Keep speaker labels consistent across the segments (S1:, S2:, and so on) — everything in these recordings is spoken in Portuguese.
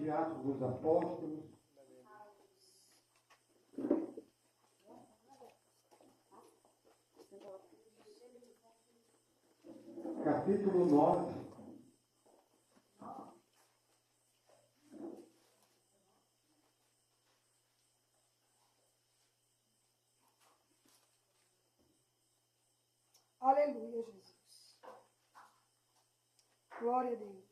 S1: de Atos dos Apóstolos, capítulo 9.
S2: Aleluia, Jesus. Glória a Deus.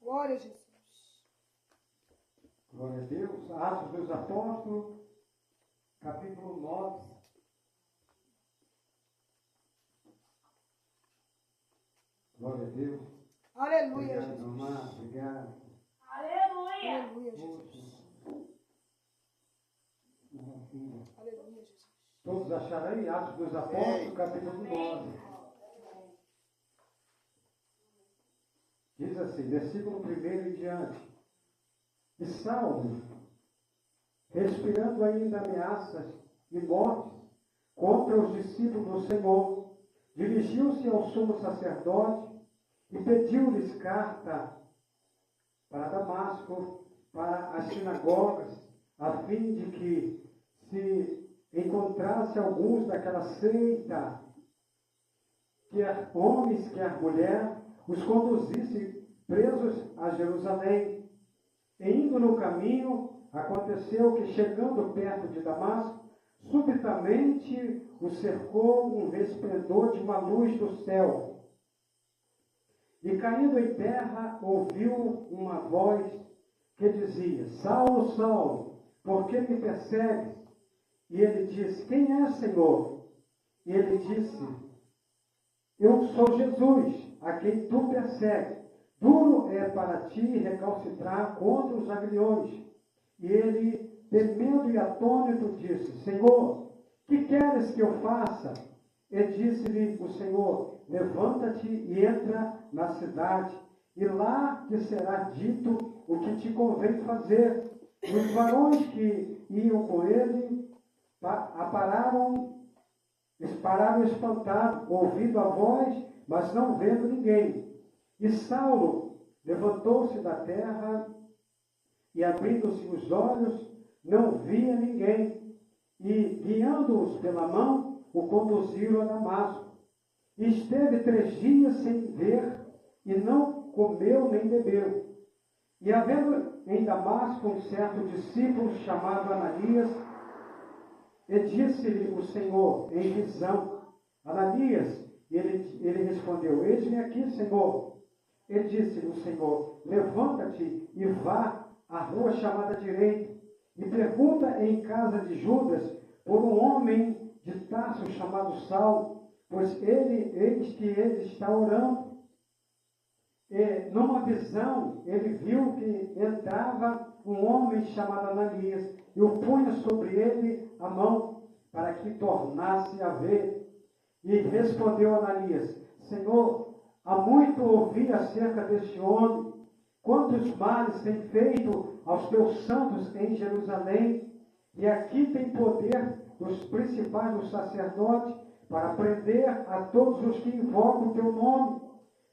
S2: Glória a Jesus.
S1: Glória a Deus. Atos dos Apóstolos, capítulo 9. Glória a Deus.
S2: Aleluia,
S1: Obrigado,
S2: Jesus.
S1: amado. Obrigado.
S2: Aleluia. Aleluia, Jesus.
S1: Maravilha.
S2: Aleluia, Jesus.
S1: Todos acharam aí? Atos dos Apóstolos, capítulo 9. Diz assim, versículo 1 em diante. E Saulo, respirando ainda ameaças e mortes contra os discípulos do Senhor, dirigiu-se ao sumo sacerdote e pediu-lhes carta para Damasco, para as sinagogas, a fim de que, se encontrasse alguns daquela seita, quer homens, quer mulher, os conduzisse presos a Jerusalém. E indo no caminho, aconteceu que, chegando perto de Damasco, subitamente o cercou um resplendor de uma luz do céu. E caindo em terra, ouviu uma voz que dizia: Saulo, Saulo, por que me persegues? E ele disse: Quem é, Senhor? E ele disse: Eu sou Jesus, a quem tu persegues. Duro é para ti recalcitrar contra os aguilhões. E ele, temendo e atônito, disse: Senhor, que queres que eu faça? E disse-lhe o Senhor: Levanta-te e entra na cidade, e lá te será dito o que te convém fazer. E os varões que iam com ele pararam espantados, ouvindo a voz, mas não vendo ninguém. E Saulo levantou-se da terra e, abrindo-se os olhos, não via ninguém. E, guiando-os pela mão, o conduziram a Damasco. E esteve 3 dias sem ver, e não comeu nem bebeu. E havendo em Damasco um certo discípulo chamado Ananias, e disse-lhe o Senhor em visão: Ananias. E ele respondeu: Eis-me aqui, Senhor. E disse-lhe o Senhor: Levanta-te e vá à rua chamada Direita, e pergunta em casa de Judas por um homem de Tarso chamado Saulo, pois eis que ele está orando. E numa visão ele viu que entrava um homem chamado Ananias, e o punha sobre ele a mão, para que tornasse a ver. E respondeu Ananias: Senhor, há muito ouvi acerca deste homem, quantos males tem feito aos teus santos em Jerusalém, e aqui tem poder dos principais dos sacerdotes para prender a todos os que invocam o teu nome.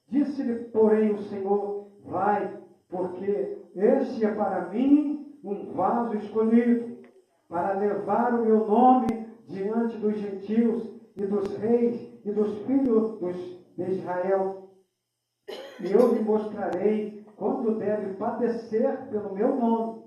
S1: Disse-lhe, porém, o Senhor: Vai, porque este é para mim um vaso escolhido, para levar o meu nome diante dos gentios e dos reis e dos filhos de Israel. E eu lhe mostrarei quando deve padecer pelo meu nome.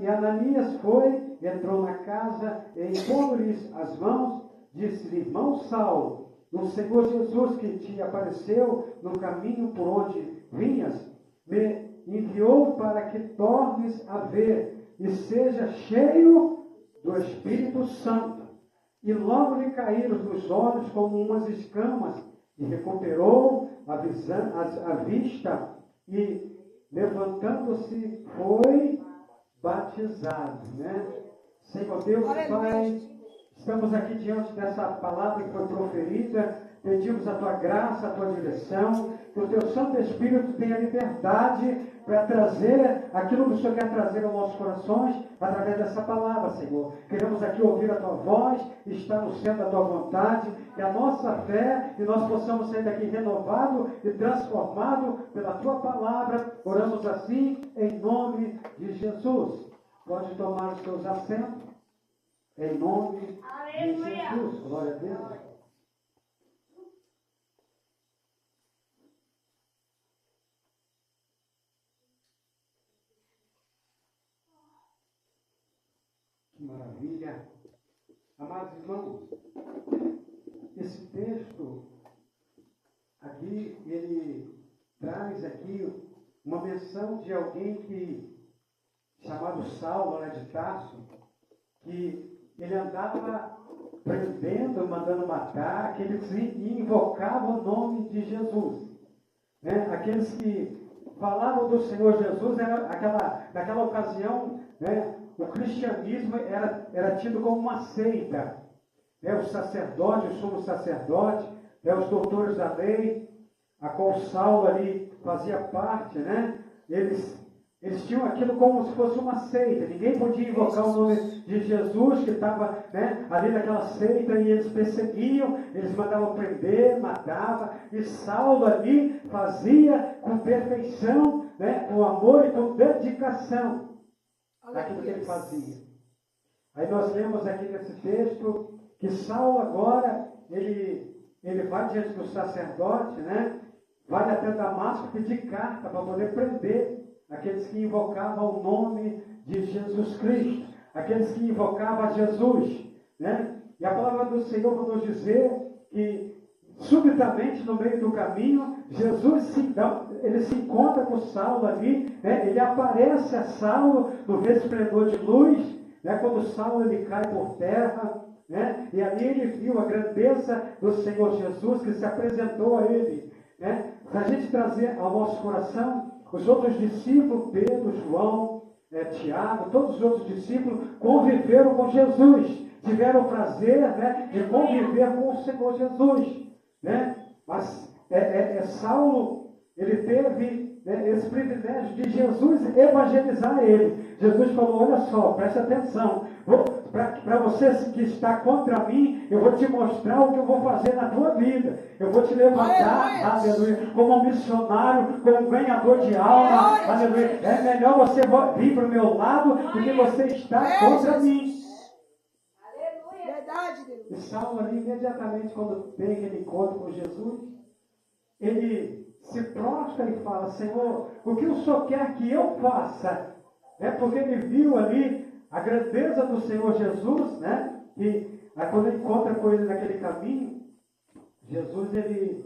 S1: E Ananias foi, entrou na casa, e impondo-lhes as mãos, disse-lhe: Irmão Saulo, o Senhor Jesus, que te apareceu no caminho por onde vinhas, me enviou para que tornes a ver e seja cheio do Espírito Santo. E logo lhe caíram dos olhos como umas escamas, e recuperou a vista, e levantando-se foi batizado, né? Senhor Deus, Pai, estamos aqui diante dessa palavra que foi proferida, pedimos a Tua graça, a Tua direção, que o Teu Santo Espírito tenha liberdade para trazer aquilo que o Senhor quer trazer aos nossos corações através dessa palavra, Senhor. Queremos aqui ouvir a Tua voz, estar no centro da Tua vontade, que a nossa fé, e nós possamos sair daqui renovado e transformado pela Tua palavra. Oramos assim, em nome de Jesus. Pode tomar os seus assentos, em nome de Jesus. Glória a Deus. Maravilha. Amados irmãos, esse texto aqui, ele traz aqui uma menção de alguém chamado Saulo, né, de Tarso, que ele andava prendendo, mandando matar aqueles que invocavam o nome de Jesus. Né? Aqueles que falavam do Senhor Jesus, naquela ocasião, né, o cristianismo era tido como uma seita. Os sacerdotes, o sumo sacerdote, os doutores da lei, a qual Saulo ali fazia parte, né? Eles tinham aquilo como se fosse uma seita. Ninguém podia invocar o nome de Jesus, que estava, né, ali naquela seita, e eles perseguiam, eles mandavam prender, matavam, e Saulo ali fazia com perfeição, né, com amor e com dedicação aquilo que ele fazia. Aí nós lemos aqui nesse texto que Saulo agora, ele vai diante do sacerdote, né? Vai até Damasco pedir carta para poder prender aqueles que invocavam o nome de Jesus Cristo, aqueles que invocavam Jesus, né? E a palavra do Senhor vai nos dizer que subitamente no meio do caminho, Jesus ele se encontra com Saulo ali, né? Ele aparece a Saulo no resplendor de luz, né? Quando Saulo ele cai por terra, né? E ali ele viu a grandeza do Senhor Jesus que se apresentou a ele, né? Para a gente trazer ao nosso coração, os outros discípulos, Pedro, João, Tiago, todos os outros discípulos conviveram com Jesus, tiveram o prazer, né, de conviver com o Senhor Jesus, né? Mas Saulo, ele teve, né, esse privilégio de Jesus evangelizar ele. Jesus falou: olha só, preste atenção, para você que está contra mim, eu vou te mostrar o que eu vou fazer na tua vida. Eu vou te levantar, aleluia, como um missionário, como um ganhador de alma, aleluia. É melhor você vir para o meu lado do que você estar contra mim.
S2: Aleluia. Verdade, Deus.
S1: E Saulo ali, imediatamente, quando tem aquele encontro com Jesus, ele se prostra e fala: Senhor, o que o Senhor quer que eu faça? Porque ele viu ali a grandeza do Senhor Jesus, né? E quando ele encontra com ele naquele caminho, Jesus ele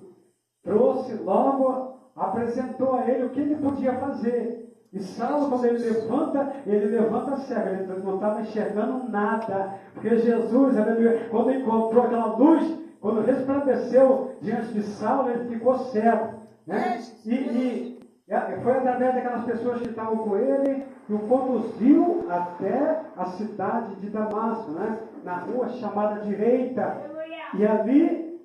S1: trouxe logo, apresentou a ele o que ele podia fazer. E Saulo, quando ele levanta cego, ele não estava enxergando nada, porque Jesus, aleluia, quando encontrou aquela luz, quando resplandeceu diante de Saulo, ele ficou cego, né? E foi através daquelas pessoas que estavam com ele que o conduziu até a cidade de Damasco, né? Na rua chamada Direita. E ali,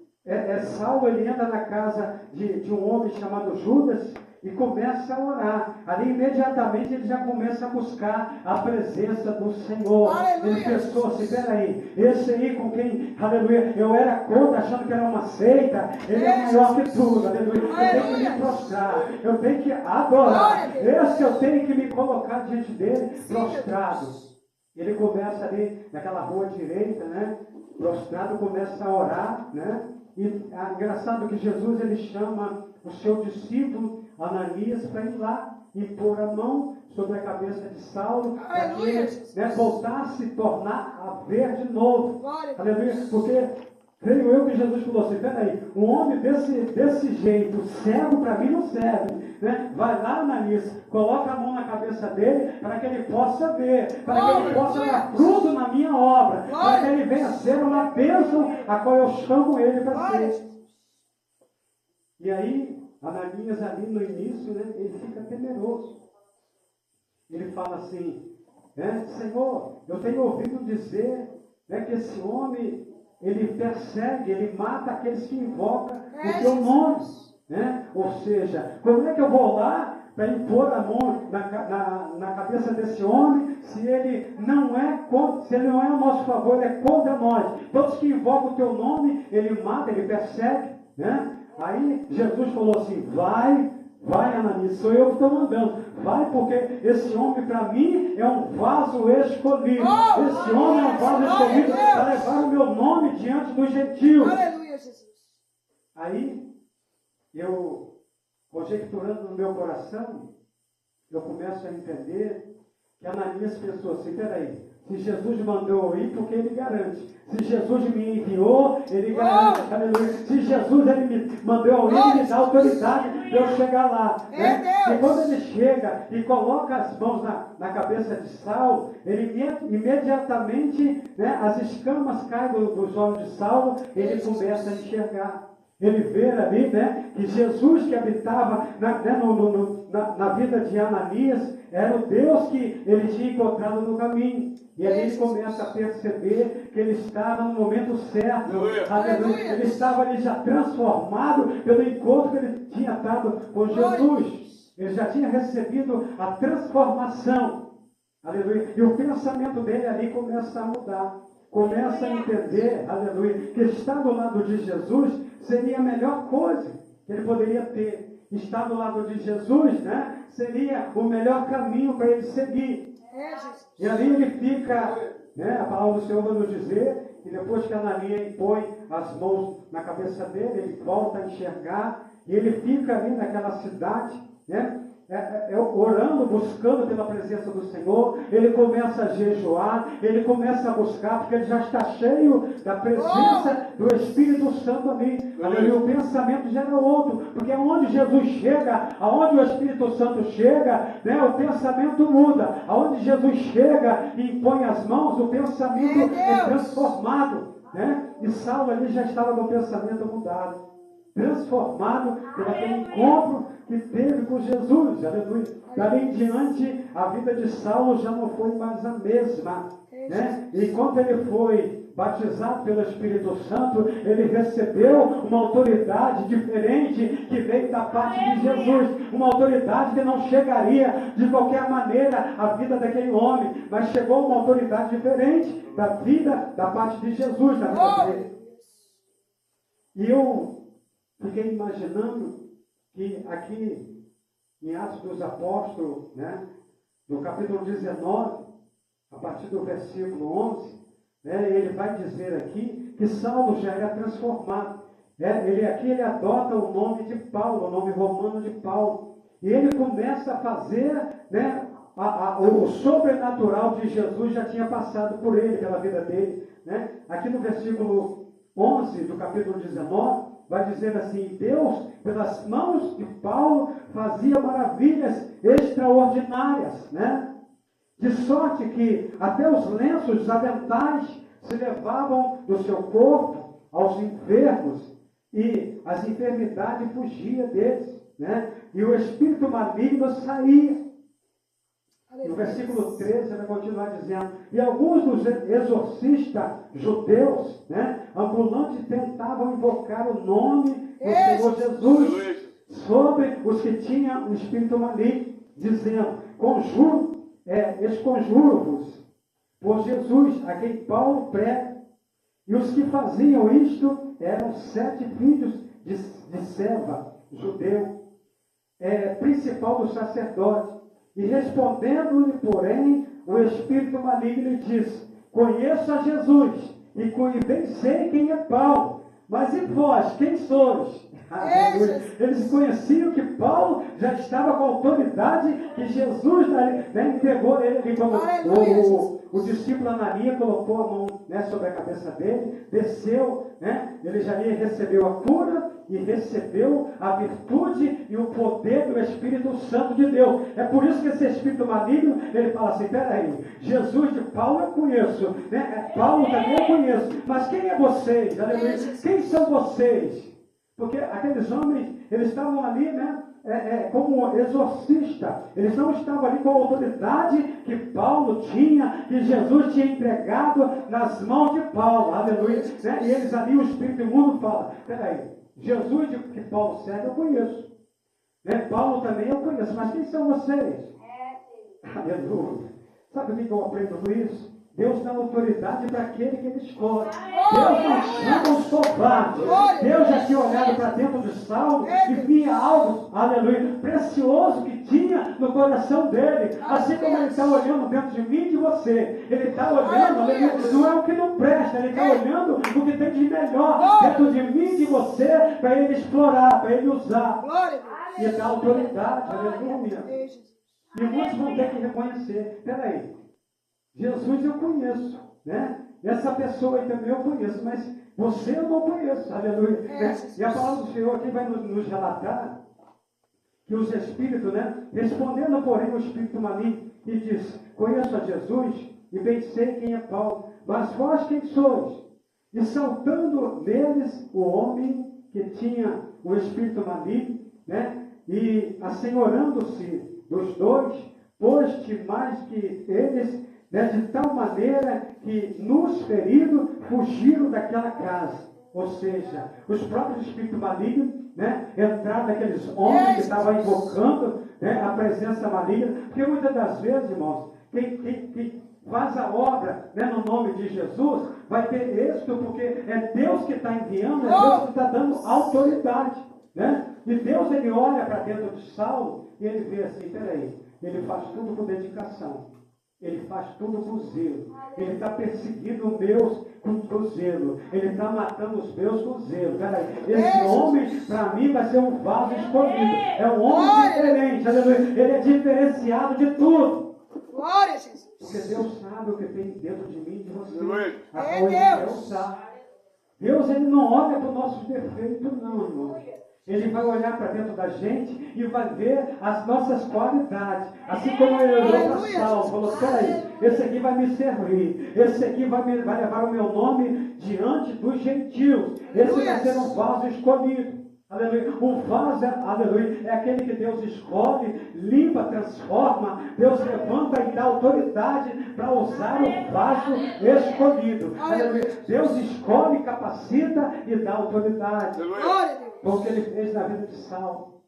S1: Saulo ele entra na casa de um homem chamado Judas e começa a orar. Ali imediatamente ele já começa a buscar a presença do Senhor. Aleluia. Ele pensou assim: peraí, esse aí com quem, aleluia, eu era contra, achando que era uma seita, ele é maior que tudo, aleluia. Eu tenho que me prostrar, eu tenho que adorar, esse eu tenho que me colocar diante dele, prostrado. Ele começa ali naquela rua direita, né? Prostrado, começa a orar, né? E engraçado que Jesus ele chama o seu discípulo Ananias para ir lá e pôr a mão sobre a cabeça de Saulo, para que ele, né, voltasse a tornar a ver de novo. Aleluia. Porque creio eu que Jesus falou assim: peraí, um homem desse jeito, cego para mim não serve, né? Vai lá, Ananias, coloca a mão na cabeça dele para que ele possa ver, para que ele possa dar fruto na minha obra, para que ele venha ser uma bênção a qual eu chamo ele para ser. E aí, Ananias ali no início, né, ele fica temeroso. Ele fala assim: Senhor, eu tenho ouvido dizer, né, que esse homem, ele persegue, ele mata aqueles que invocam o teu nome. Né? Ou seja, como é que eu vou lá para impor a mão na cabeça desse homem, se ele não é a nosso favor, ele é contra nós. Todos que invocam o teu nome, ele mata, ele persegue, né? Aí Jesus falou assim: vai Ananias, sou eu que estou mandando, vai, porque esse homem para mim é um vaso escolhido, esse homem é um vaso escolhido para levar o meu nome diante dos gentios.
S2: Aleluia, Jesus.
S1: Aí, eu, conjecturando no meu coração, eu começo a entender que Ananias pensou assim: peraí, se Jesus mandou eu ir, porque ele garante. Se Jesus me enviou, ele garante. Aleluia. Se Jesus ele me mandou eu ir, ele me dá autoridade para eu chegar lá. Né? E quando ele chega e coloca as mãos na cabeça de Saulo, ele imediatamente, né, as escamas caem dos olhos de Saulo, ele começa a enxergar. Ele vê ali, né, que Jesus que habitava na vida de Ananias era o Deus que ele tinha encontrado no caminho. E aí ele começa a perceber que ele estava no momento certo. Aleluia. Ele estava ali já transformado pelo encontro que ele tinha dado com Jesus. Ele já tinha recebido a transformação. Aleluia. E o pensamento dele ali começa a mudar. Começa a entender, aleluia, que estar do lado de Jesus seria a melhor coisa que ele poderia ter. Estar do lado de Jesus, né, seria o melhor caminho para ele seguir. E ali ele fica, né, a palavra do Senhor vai nos dizer que depois que Ananias põe as mãos na cabeça dele, ele volta a enxergar, e ele fica ali naquela cidade, né, orando, buscando pela presença do Senhor. Ele começa a jejuar, ele começa a buscar, porque ele já está cheio da presença do Espírito Santo ali. Aleluia. O pensamento já era outro, porque aonde Jesus chega, aonde o Espírito Santo chega, né, o pensamento muda. Aonde Jesus chega e impõe as mãos, o pensamento é transformado, né? E Saulo ali já estava com o pensamento mudado, transformado por aquele encontro que teve com Jesus. Aleluia. Dali em diante, a vida de Saulo já não foi mais a mesma, né? E quando ele foi batizado pelo Espírito Santo, ele recebeu uma autoridade diferente que veio da parte de Jesus, uma autoridade que não chegaria de qualquer maneira à vida daquele homem, mas chegou uma autoridade diferente da vida da parte de Jesus na vida dele. E eu fiquei imaginando que aqui em Atos dos Apóstolos, né, no capítulo 19, a partir do versículo 11, né, ele vai dizer aqui que Saulo já era transformado. Ele adota o nome de Paulo, o nome romano de Paulo. E ele começa a fazer, né, o sobrenatural de Jesus já tinha passado por ele, pela vida dele. Né? Aqui no versículo 11 do capítulo 19, vai dizer assim: Deus, pelas mãos de Paulo, fazia maravilhas extraordinárias, né? De sorte que até os lenços, os aventais, se levavam do seu corpo aos enfermos, e as enfermidades fugiam deles, né? E o espírito maligno saía. No versículo 13, vai continuar dizendo: e alguns dos exorcistas judeus, né, ambulantes, tentavam invocar o nome do Senhor Jesus sobre os que tinham o espírito maligno, dizendo: esconjuro-vos por Jesus, a quem Paulo prega. E os que faziam isto eram 7 filhos de Seva, judeu, principal do sacerdote. E respondendo-lhe, porém, o espírito maligno lhe disse: conheço a Jesus, e bem sei quem é Paulo, mas e vós, quem sois? Eles conheciam que Paulo já estava com a autoridade que Jesus, né, entregou ele, como o discípulo Ananias colocou a mão, né, sobre a cabeça dele, desceu, né, ele já recebeu a cura e recebeu a virtude e o poder do Espírito Santo de Deus. É por isso que esse espírito maligno, ele fala assim: peraí, Jesus de Paulo eu conheço, né? Paulo também eu conheço, mas quem é vocês? Aleluia. Quem são vocês? Porque aqueles homens, eles estavam ali, né, como exorcista. Eles não estavam ali com a autoridade que Paulo tinha, que Jesus tinha entregado nas mãos de Paulo. Aleluia. Né? E eles ali, o Espírito Imundo fala: peraí, Jesus que Paulo serve eu conheço. Né? Paulo também eu conheço, mas quem são vocês? Aleluia. Sabe o que eu aprendo com isso? Deus dá autoridade para aquele que ele escolhe. Deus não chama os covardes. Deus já tinha olhado para dentro de Saulo e via algo, aleluia, precioso que tinha no coração dele. Assim como ele está olhando dentro de mim e de você. Ele está olhando, aleluia, não é o que não presta, ele está olhando o que tem de melhor dentro de mim e de você para ele explorar, para ele usar. E dar autoridade, aleluia. E muitos vão ter que reconhecer. Espera aí. Jesus eu conheço, né? Essa pessoa aí também eu conheço, mas você eu não conheço, aleluia. E a palavra do Senhor aqui vai nos relatar que os espíritos, né? Respondendo, porém, o espírito maligno, e diz: conheço a Jesus e bem sei quem é Paulo, mas vós quem sois? E saltando neles o homem que tinha o espírito maligno, né? E assenhorando-se dos dois, pôs-te mais que eles, né, de tal maneira que nos feridos fugiram daquela casa. Ou seja, os próprios espíritos malignos, né, entraram naqueles homens que estavam invocando, né, a presença maligna. Porque muitas das vezes, irmãos, quem faz a obra, né, no nome de Jesus vai ter êxito, porque é Deus que está enviando, é Deus que está dando autoridade, né? E Deus, ele olha para dentro de Saulo e ele vê assim: peraí, ele faz tudo com dedicação, ele faz tudo com zelo, ele está perseguindo os meus com zelo, ele está matando os meus com zelo. Peraí, esse homem para mim vai ser um vaso escolhido, é um homem diferente, aleluia. Ele é diferenciado de tudo.
S2: Glória a Jesus.
S1: Porque Deus sabe o que tem dentro de mim e de você. A
S2: É
S1: coisa
S2: Deus.
S1: que Deus sabe. Deus, ele não olha para os nossos defeitos, não, irmão. Ele vai olhar para dentro da gente e vai ver as nossas qualidades. Assim como ele olhou para Saulo, falou: peraí, esse aqui vai me servir, esse aqui vai levar o meu nome diante dos gentios, esse vai ser um vaso escolhido. Aleluia. O vaso, aleluia, é aquele que Deus escolhe, limpa, transforma. Deus levanta e dá autoridade para usar o vaso escolhido. Aleluia. Deus escolhe, capacita e dá autoridade. Porque ele fez na vida de Saulo.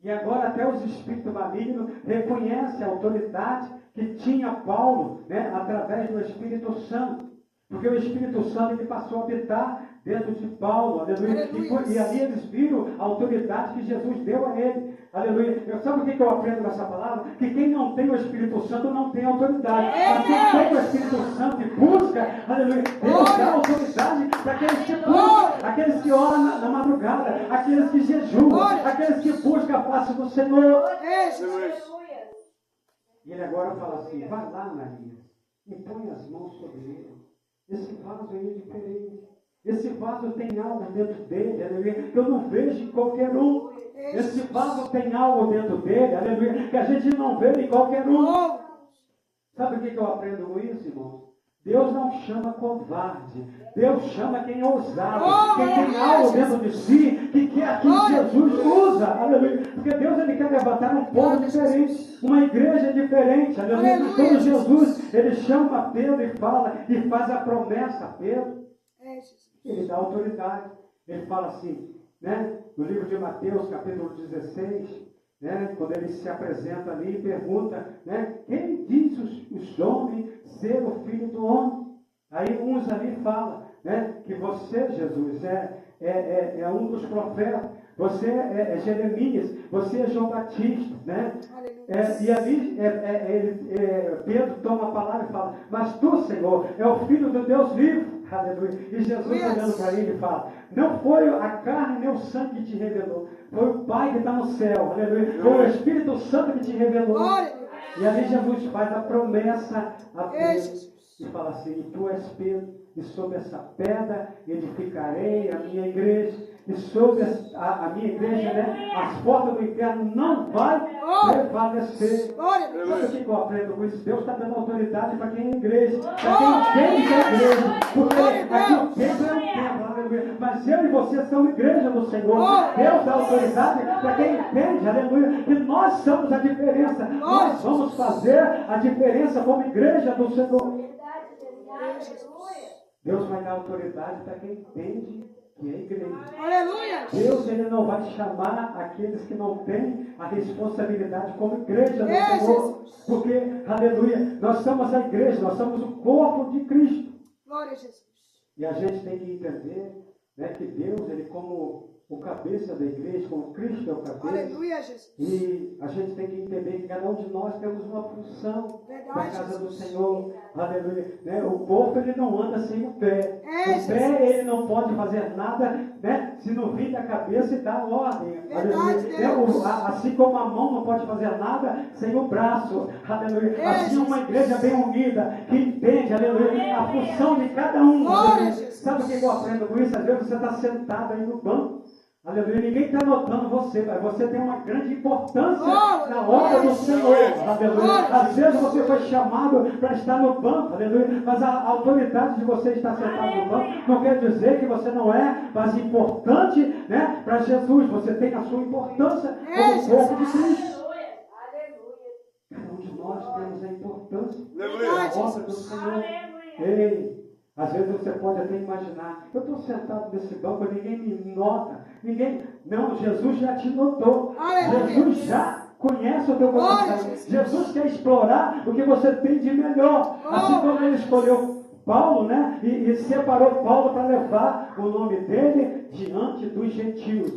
S1: E agora até os espíritos malignos reconhecem a autoridade que tinha Paulo, né, através do Espírito Santo. Porque o Espírito Santo ele passou a habitar dentro de Paulo, aleluia. E ali eles viram a autoridade que Jesus deu a ele, aleluia. Sabe o que eu aprendo nessa palavra? Que quem não tem o Espírito Santo não tem autoridade. Mas quem tem o Espírito Santo e busca, aleluia, Deus dá autoridade para aqueles que buscam, aqueles que oram na madrugada, aqueles que jejuam, aqueles que buscam a face do Senhor. E ele agora fala assim: vai lá, Maria, e põe as mãos sobre ele. Esse vaso aí é diferente. Esse vaso tem algo dentro dele, aleluia, que eu não vejo em qualquer um. Esse vaso tem algo dentro dele, aleluia, que a gente não vê em qualquer um. Sabe o que eu aprendo com isso, irmãos? Deus não chama covarde. Deus chama quem é ousado, quem tem algo dentro de si, que quer que Jesus usa, aleluia. Porque Deus, ele quer levantar um povo diferente, uma igreja diferente, aleluia. Quando Jesus, ele chama Pedro e fala, e faz a promessa a Pedro, ele dá autoridade. Ele fala assim, né, no livro de Mateus, capítulo 16, né, quando ele se apresenta ali e pergunta, né, quem diz os homens ser o filho do homem? Aí uns ali falam, né, que você, Jesus, é um dos profetas, você é Jeremias, você é João Batista, né? E ali Pedro toma a palavra e fala, mas tu, Senhor, é o Filho do Deus vivo. Aleluia. E Jesus olhando para ele fala, não foi a carne nem o sangue que te revelou, foi o Pai que está no céu, aleluia. Foi o Espírito Santo que te revelou. E ali Jesus faz a promessa a Pedro e fala assim, e tu és Pedro, e sobre essa pedra edificarei a minha igreja, e sobre a minha igreja, né, as portas do inferno não vai prevalecer. Sabe o que eu aprendo com isso? Deus está dando autoridade para quem é igreja, para quem entende a igreja, porque aqui o templo é um templo, aleluia, mas eu e você são igreja do Senhor. Deus dá autoridade para quem entende, aleluia, que nós somos a diferença, nós vamos fazer a diferença como igreja do Senhor. Deus vai dar autoridade para quem entende que é a igreja.
S2: Aleluia.
S1: Deus, ele não vai chamar aqueles que não têm a responsabilidade como igreja do
S2: É,
S1: Senhor.
S2: Jesus.
S1: Porque, aleluia, nós somos a igreja, nós somos o corpo de Cristo.
S2: Glória a Jesus.
S1: E a gente tem que entender, né, que Deus, ele como o cabeça da igreja, como Cristo é o cabeça.
S2: Aleluia, Jesus.
S1: E a gente tem que entender que cada um de nós temos uma função na
S2: Verdade,
S1: casa do
S2: Jesus.
S1: Senhor. Aleluia. Né? O corpo, ele não anda sem o pé.
S2: É,
S1: O pé,
S2: Jesus.
S1: ele não pode fazer nada, né, se não vir da cabeça e dar ordem.
S2: Verdade,
S1: Aleluia.
S2: Deus.
S1: Assim como a mão não pode fazer nada sem o braço. Aleluia.
S2: É,
S1: Assim uma
S2: Jesus.
S1: igreja bem unida, que entende, aleluia, a função de cada um.
S2: Glória,
S1: Aleluia.
S2: Jesus.
S1: Sabe o que eu aprendo com isso? Às vezes você está sentado aí no banco. Aleluia, ninguém está notando você, mas você tem uma grande importância na obra do Senhor. Aleluia. Às vezes você foi chamado para estar no banco, aleluia, mas a autoridade de você estar sentado no banco não quer dizer que você não é mais importante, né, para Jesus. Você tem a sua importância como corpo de Cristo. Cada um de nós temos a importância da obra do Senhor. Ei, às vezes você pode até imaginar, eu estou sentado nesse banco, ninguém me nota, não, Jesus já te notou,
S2: Aleluia.
S1: Jesus já conhece o teu coração,
S2: Glória,
S1: Jesus quer explorar o que você tem de melhor, assim como ele escolheu Paulo, né, e separou Paulo para levar o nome dele diante dos gentios.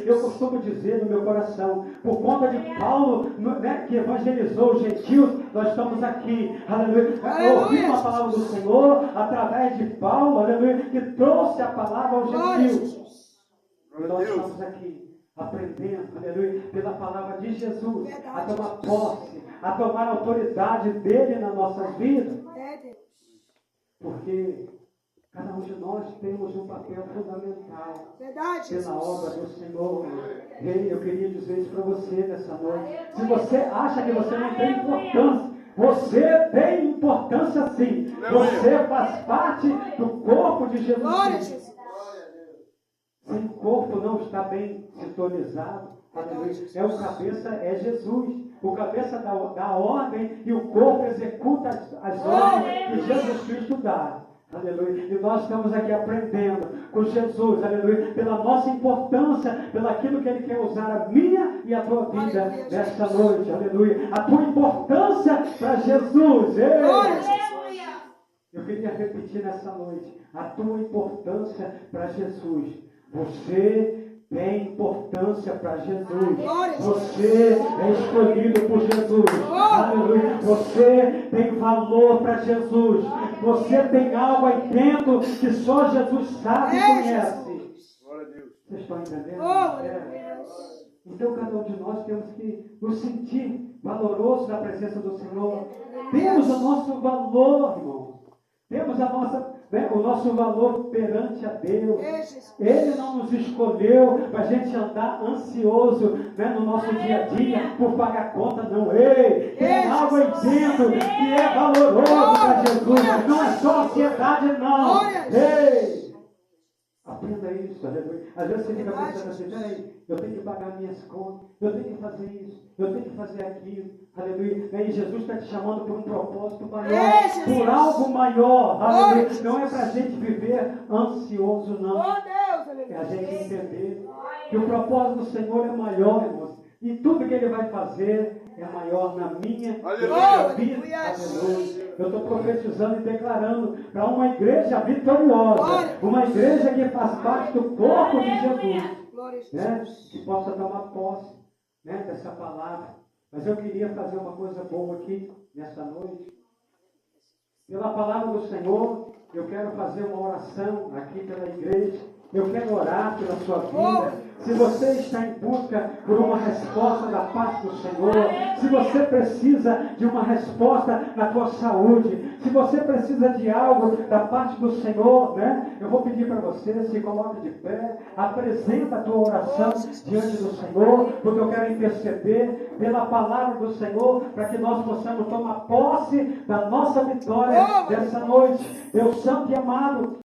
S1: Eu costumo dizer no meu coração, por conta de Paulo, né, que evangelizou os gentios, nós estamos aqui, aleluia, ouvindo a palavra do Senhor, através de Paulo, aleluia, que trouxe a palavra aos
S2: Glória,
S1: gentios.
S2: Jesus.
S1: E nós estamos aqui, aprendendo, aleluia, pela palavra de Jesus,
S2: Verdade,
S1: a tomar
S2: Jesus.
S1: posse, a tomar a autoridade dele nas nossas vidas.
S2: É, Deus.
S1: Porque cada um de nós temos um papel fundamental
S2: Verdade, Jesus.
S1: pela obra do Senhor. Ei, eu queria dizer isso para você nessa noite. Se você acha que você não tem importância, você tem importância sim. Você faz parte do corpo de Jesus
S2: Glória a
S1: Cristo.
S2: Jesus.
S1: Se o corpo não está bem sintonizado, aleluia, o cabeça é Jesus. O cabeça dá ordem e o corpo executa as ordens que Jesus Cristo dá. Aleluia. E nós estamos aqui aprendendo com Jesus, aleluia, pela nossa importância, pelo aquilo que Ele quer usar a minha e a tua vida nesta noite, aleluia. A tua importância para Jesus. Ei.
S2: Glória a Jesus.
S1: Eu queria repetir nessa noite, a tua importância para Jesus. Você tem importância para Jesus. Você é escolhido por Jesus. Aleluia. Você tem valor para Jesus. Você tem algo aí dentro que só Jesus sabe e conhece. Vocês estão entendendo? Então cada um de nós temos que nos sentir valorosos na presença do Senhor. Temos o nosso valor, irmãos. Temos o nosso valor perante a Deus. Ele não nos escolheu para a gente andar ansioso, né, no nosso dia a dia por pagar conta, não. Ei, tem algo aí dentro que é valoroso para Jesus. Não é só ansiedade, não. Ei, aprenda isso, aleluia. Às vezes você fica pensando assim, peraí, eu tenho que pagar minhas contas, eu tenho que fazer isso, eu tenho que fazer aquilo, aleluia. E Jesus está te chamando por um propósito maior, por algo maior, aleluia. Não é para a gente viver ansioso, não. É a gente entender que o propósito do Senhor é maior, irmãos. E tudo que Ele vai fazer é maior na minha e na sua vida. Aleluia. Eu estou profetizando e declarando para uma igreja vitoriosa, uma igreja que faz parte do corpo de Jesus, né? Que possa tomar posse, né, dessa palavra. Mas eu queria fazer uma coisa boa aqui nessa noite. Pela palavra do Senhor, eu quero fazer uma oração aqui pela igreja. Eu quero orar pela sua vida. Se você está em busca por uma resposta da parte do Senhor, se você precisa de uma resposta na tua saúde, se você precisa de algo da parte do Senhor, né? Eu vou pedir para você, se coloque de pé, apresenta a tua oração diante do Senhor, porque eu quero interceder pela palavra do Senhor, para que nós possamos tomar posse da nossa vitória dessa noite. Deus Santo e amado,